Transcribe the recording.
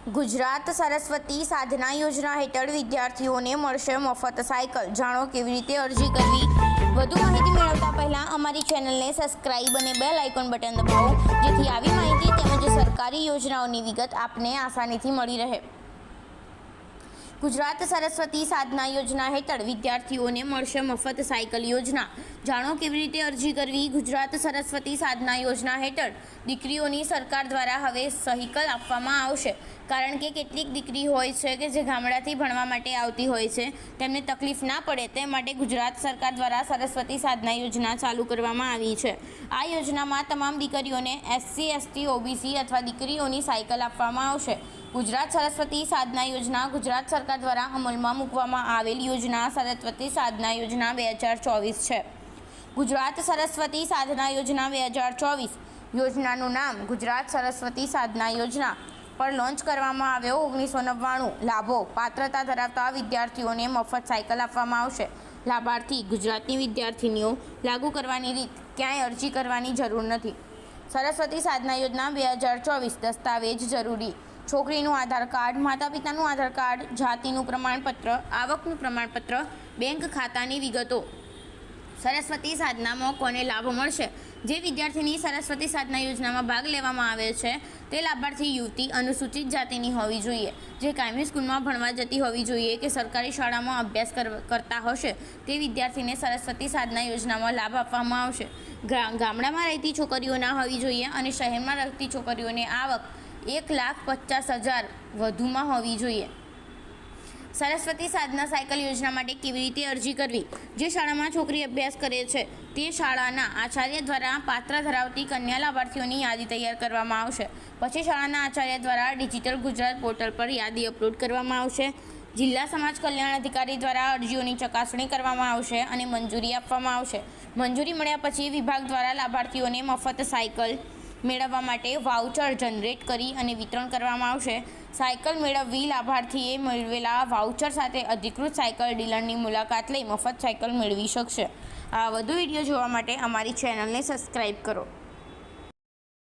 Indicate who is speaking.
Speaker 1: ગુજરાત સરસ્વતી સાધના યોજના હેઠળ વિદ્યાર્થીઓને મળશે મફત સાયકલ। જાણો કેવી રીતે અરજી કરવી। વધુ માહિતી મેળવતા પહેલા અમારી ચેનલને સબસ્ક્રાઇબ અને બેલ આઇકોન બટન દબાવો, જેથી આવી માહિતી તેમજ સરકારી યોજનાઓની વિગત આપને આસાનીથી મળી રહે। ગુજરાત સરસ્વતી સાધના યોજના હેઠળ વિદ્યાર્થીઓને મળશે મફત સાયકલ યોજના। જાણો કેવી રીતે અરજી કરવી। ગુજરાત સરસ્વતી સાધના યોજના હેઠળ દીકરીઓની સરકાર દ્વારા હવે સાયકલ આપવામાં આવશે, કારણ કે કેટલીક દીકરી હોય છે કે જે ગામડાથી ભણવા માટે આવતી હોય છે, તેમને તકલીફ ના પડે તે માટે ગુજરાત સરકાર દ્વારા સરસ્વતી સાધના યોજના ચાલુ કરવામાં આવી છે। આ યોજનામાં તમામ દીકરીઓને SC, ST, OBC અથવા દીકરીઓની સાયકલ આપવામાં આવશે। ગુજરાત સરસ્વતી સાધના યોજના ગુજરાત સરકાર દ્વારા અમલમાં મૂકવામાં આવેલ યોજના સરસ્વતી સાધના યોજના 2024 છે। ગુજરાત સરસ્વતી સાધના યોજના 2024 યોજનાનું નામ ગુજરાત સરસ્વતી સાધના યોજના પર લોન્ચ કરવામાં આવ્યો 1999। લાભો: પાત્રતા ધરાવતા વિદ્યાર્થીઓને મફત સાયકલ આપવામાં આવશે। લાભાર્થી: ગુજરાતની વિદ્યાર્થીનીઓ। લાગુ કરવાની રીત: ક્યાંય અરજી કરવાની જરૂર નથી। સરસ્વતી સાધના યોજના 2024 દસ્તાવેજ જરૂરી: છોકરીનું આધાર કાર્ડ, માતા પિતાનું આધાર કાર્ડ, જાતિનું પ્રમાણપત્ર, આવકનું પ્રમાણપત્ર, બેંક ખાતાની વિગતો। સરસ્વતી સાધનામાં કોને લાભ મળશે? જે વિદ્યાર્થીની સરસ્વતી સાધના યોજનામાં ભાગ લેવામાં આવે છે તે લાભાર્થી યુવતી અનુસૂચિત જાતિની હોવી જોઈએ, જે કાયમી સ્કૂલમાં ભણવા જતી હોવી જોઈએ કે સરકારી શાળામાં અભ્યાસ કરતા હશે તે વિદ્યાર્થીને સરસ્વતી સાધના યોજનામાં લાભ આપવામાં આવશે। ગામડામાં રહેતી છોકરીઓ ના હોવી જોઈએ અને શહેરમાં રહેતી છોકરીઓની આવક 1,50,000 વધુમાં હોવી જોઈએ। સરસ્વતી સાધના સાયકલ યોજના માટે કેવી રીતે અરજી કરવી? જે શાળામાં છોકરી અભ્યાસ કરે છે તે શાળાના આચાર્ય દ્વારા પાત્ર ધરાવતી કન્યા લાભાર્થીઓની યાદી તૈયાર કરવામાં આવશે। પછી શાળાના આચાર્ય દ્વારા ડિજિટલ ગુજરાત પોર્ટલ પર યાદી અપલોડ કરવામાં આવશે। જિલ્લા સમાજ કલ્યાણ અધિકારી દ્વારા અરજીઓની ચકાસણી કરવામાં આવશે અને મંજૂરી આપવામાં આવશે। મંજૂરી મળ્યા પછી વિભાગ દ્વારા લાભાર્થીઓને મફત સાયકલ મેળવવા માટે વાઉચર જનરેટ કરી અને વિતરણ કરવામાં આવશે। સાયકલ મેળવવી: લાભાર્થીએ મેળવેલા વાઉચર સાથે અધિકૃત સાયકલ ડીલરની મુલાકાત લઈ મફત સાયકલ મેળવી શકશે। આ વધુ વિડીયો જોવા માટે અમારી ચેનલને સબસ્ક્રાઈબ કરો।